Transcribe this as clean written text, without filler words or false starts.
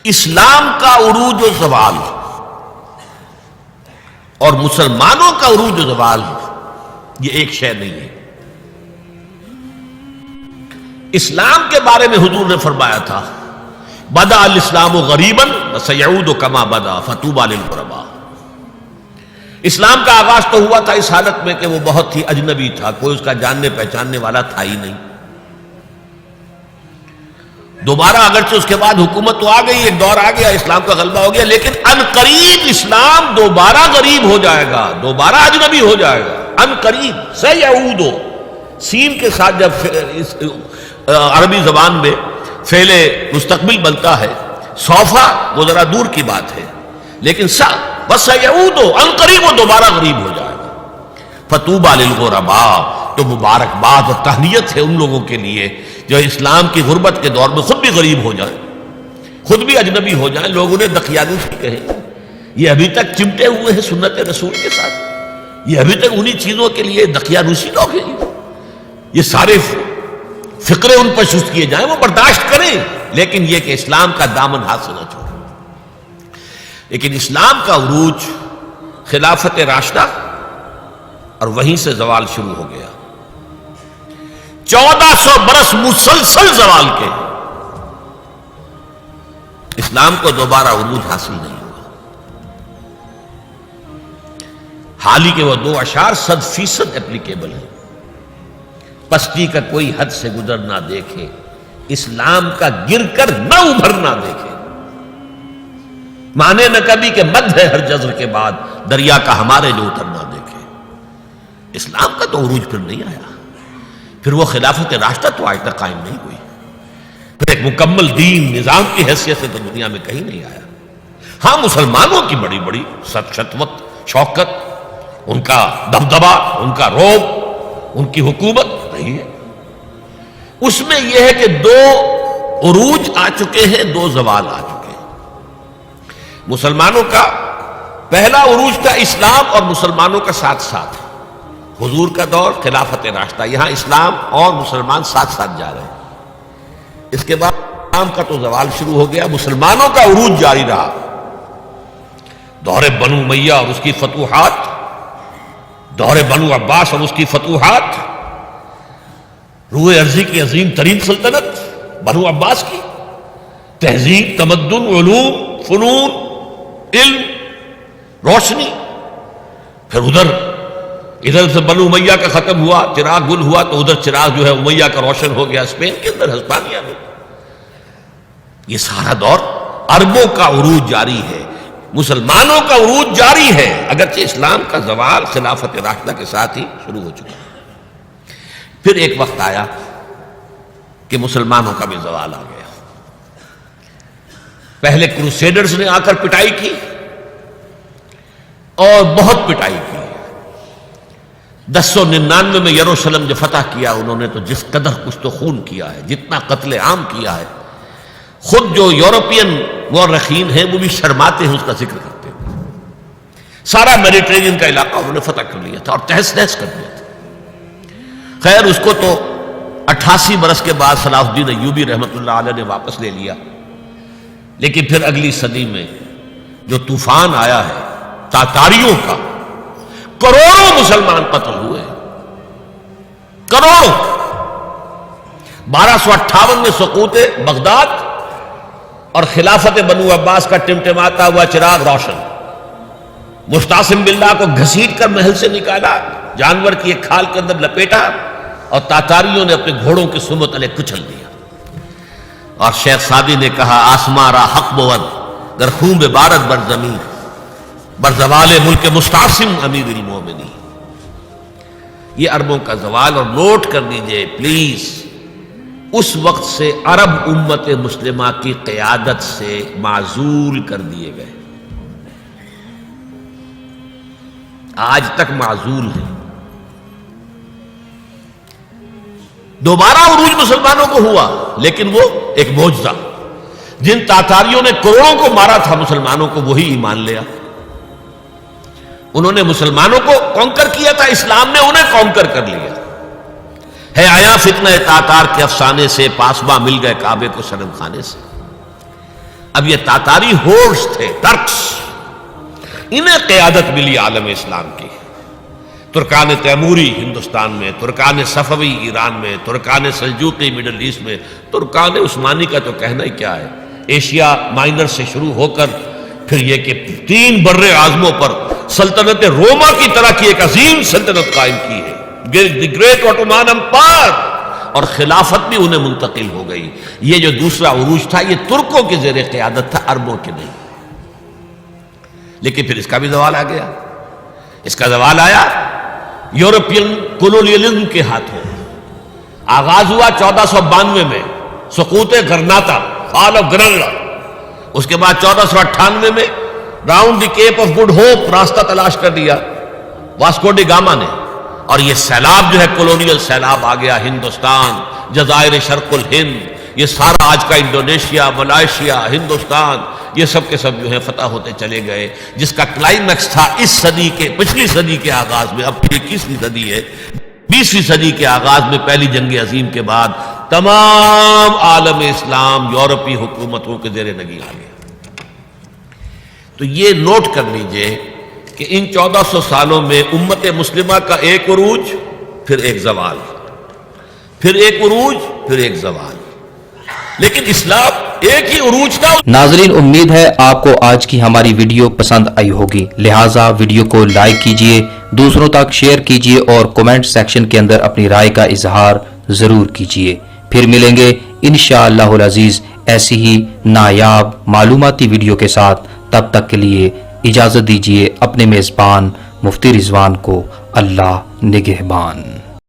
اسلام کا عروج و زوال اور مسلمانوں کا عروج و زوال یہ ایک شے نہیں ہے۔ اسلام کے بارے میں حضور نے فرمایا تھا بدا الاسلام غریبا وسیعود کما بدا فطوبی للغرباء۔ اسلام کا آغاز تو ہوا تھا اس حالت میں کہ وہ بہت ہی اجنبی تھا، کوئی اس کا جاننے پہچاننے والا تھا ہی نہیں۔ دوبارہ اگرچہ اس کے بعد حکومت تو آ گئی، ایک دور آ گیا، اسلام کا غلبہ ہو گیا، لیکن ان قریب اسلام دوبارہ غریب ہو جائے گا، دوبارہ اجنبی ہو جائے گا۔ ان قریب سیعود، سین کے ساتھ جب عربی زبان میں فعل مستقبل بنتا ہے، سوفا وہ ذرا دور کی بات ہے، لیکن وسیعود ان قریب وہ دوبارہ غریب ہو جائے گا۔ فطوبی للغرباء، تو مبارکباد اور تہنیت ہے ان لوگوں کے لیے جو اسلام کی غربت کے دور میں خود بھی غریب ہو جائیں، خود بھی اجنبی ہو جائیں۔ لوگ انہیں دقیانوسی کہیں، یہ ابھی تک چمٹے ہوئے ہیں سنت رسول کے ساتھ، یہ ابھی تک انہی چیزوں کے لیے دقیانوسی لوگ ہیں، یہ سارے فقرے ان پر شست کیے جائیں، وہ برداشت کریں، لیکن یہ کہ اسلام کا دامن ہاتھ سے نہ چھوڑیں۔ لیکن اسلام کا عروج خلافت راشدہ اور وہیں سے زوال شروع ہو گیا۔ 1400 برس مسلسل زوال کے اسلام کو دوبارہ عروج حاصل نہیں ہوا۔ حال ہی کے وہ 2 اشعار 100% اپلیکیبل ہیں۔ پستی کا کوئی حد سے گزر نہ دیکھے، اسلام کا گر کر نہ ابھر نہ دیکھے، مانے نہ کبھی کہ مد ہے ہر جزر کے بعد، دریا کا ہمارے جو اتر نہ دیکھے۔ اسلام کا تو عروج پھر نہیں آیا، پھر وہ خلافت راشدہ تو آج تک قائم نہیں ہوئی، پھر ایک مکمل دین نظام کی حیثیت سے تو دنیا میں کہیں نہیں آیا۔ ہاں مسلمانوں کی بڑی بڑی شتوت شوکت، ان کا دبدبا، ان کا رعب، ان کی حکومت رہی ہے۔ اس میں یہ ہے کہ 2 عروج آ چکے ہیں، 2 زوال آ چکے ہیں۔ مسلمانوں کا پہلا عروج کا اسلام اور مسلمانوں کا ساتھ ساتھ، حضور کا دور خلافت راشدہ، یہاں اسلام اور مسلمان ساتھ ساتھ جا رہے ہیں۔ اس کے بعد اسلام کا تو زوال شروع ہو گیا، مسلمانوں کا عروج جاری رہا۔ دور بنو امیہ اور اس کی فتوحات، دور بنو عباس اور اس کی فتوحات، روح ارضی کی عظیم ترین سلطنت بنو عباس کی، تہذیب، تمدن، علوم، فنون، علم، روشنی۔ پھر ادھر سے بنو امیہ کا ختم ہوا، چراغ گل ہوا، تو ادھر چراغ جو ہے امیہ کا روشن ہو گیا، اسپین کے اندر، ہسپانیہ میں۔ یہ سارا دور عربوں کا عروج جاری ہے، مسلمانوں کا عروج جاری ہے، اگرچہ اسلام کا زوال خلافت راشدہ کے ساتھ ہی شروع ہو چکا۔ پھر ایک وقت آیا کہ مسلمانوں کا بھی زوال آ گیا۔ پہلے کروسیڈرز نے آ کر پٹائی کی اور بہت پٹائی کی۔ 1099 میں یروشلم جو فتح کیا انہوں نے، تو جس قدر کچھ تو خون کیا ہے، جتنا قتل عام کیا ہے، خود جو یورپین مورخین ہیں وہ بھی شرماتے ہیں اس کا ذکر کرتے ہیں۔ سارا میڈیٹرینین کا علاقہ انہوں نے فتح کر لیا تھا اور تہس نہس کر دیا تھا۔ خیر اس کو تو 88 برس کے بعد صلاح الدین ایوبی رحمۃ اللہ علیہ نے واپس لے لیا، لیکن پھر اگلی صدی میں جو طوفان آیا ہے تاتاریوں کا، کروڑوں مسلمان قتل ہوئے، کروڑوں۔ 1258 میں سقوط بغداد اور خلافت بنو عباس کا ٹمٹماتا ہوا چراغ روشن۔ مستعصم باللہ کو گھسیٹ کر محل سے نکالا، جانور کی ایک کھال کے اندر لپیٹا، اور تاتاریوں نے اپنے گھوڑوں کے سمت علیہ کچل دیا۔ اور شیخ سعدی نے کہا آسماں را حق بود در خون بارد بر زمین، بر زوال ملک مستعصم امیر المومنین۔ یہ عربوں کا زوال، اور نوٹ کر لیجئے پلیز، اس وقت سے عرب امت مسلمہ کی قیادت سے معزول کر دیے گئے، آج تک معزول ہیں۔ دوبارہ عروج مسلمانوں کو ہوا، لیکن وہ ایک معجزہ، جن تاتاریوں نے کروڑوں کو مارا تھا مسلمانوں کو وہی ایمان لیا۔ انہوں نے مسلمانوں کو کانکر کیا تھا، اسلام نے انہیں کانکر کر لیا ہے۔ آیا فتنہ تاتار کے افسانے سے، پاسباں مل گئے کعبے کو صنم خانے سے۔ اب یہ تاتاری ہورس تھے، ترکس، انہیں قیادت ملی عالم اسلام کی. ترکان تیموری ہندوستان میں، ترکان صفوی ایران میں، ترکان سلجوقی مڈل ایسٹ میں، ترکان عثمانی کا تو کہنا ہی کیا ہے. ایشیا مائنر سے شروع ہو کر پھر یہ کہ 3 بر اعظموں پر سلطنت روما کی طرح کی ایک عظیم سلطنت قائم کی ہے، دی گریٹ آٹومان امپائر، اور خلافت بھی انہیں منتقل ہو گئی. یہ جو دوسرا عروج تھا یہ ترکوں کے زیر قیادت تھا، عربوں کے نہیں. لیکن پھر اس کا بھی زوال آ گیا. اس کا زوال آیا یورپین کولونیلزم کے ہاتھوں. آغاز ہوا 1492 میں، سقوط غرناطہ، فال آف گرناڈا. اس کے بعد 1498 میں round the Cape of Good Hope راستہ تلاش کر دیا واسکو ڈی گاما نے، اور یہ سیلاب جو ہے کولونیل سیلاب آ گیا. ہندوستان، جزائر شرق الہند، یہ سارا آج کا انڈونیشیا، ملائیشیا، ہندوستان، یہ سب کے سب جو ہے فتح ہوتے چلے گئے، جس کا کلائمیکس تھا اس صدی کے، پچھلی صدی کے آغاز میں. اب 21ویں صدی ہے، 20ویں صدی کے آغاز میں پہلی جنگ عظیم کے بعد تمام عالم اسلام یورپی حکومتوں کے زیر نگین آ گیا. تو یہ نوٹ کر لیجئے کہ ان 1400 سالوں میں امت مسلمہ کا ایک عروج، پھر ایک زوال، پھر ایک عروج، پھر ایک زوال. لیکن اسلام ایک ہی عروج تھا. ناظرین، امید ہے آپ کو آج کی ہماری ویڈیو پسند آئی ہوگی، لہٰذا ویڈیو کو لائک کیجئے، دوسروں تک شیئر کیجئے اور کومنٹ سیکشن کے اندر اپنی رائے کا اظہار ضرور کیجئے. پھر ملیں گے انشاءاللہ العزیز ایسی ہی نایاب معلوماتی ویڈیو کے ساتھ. تب تک کے لیے اجازت دیجئے. اپنے میزبان مفتی رضوان کو اللہ نگہبان.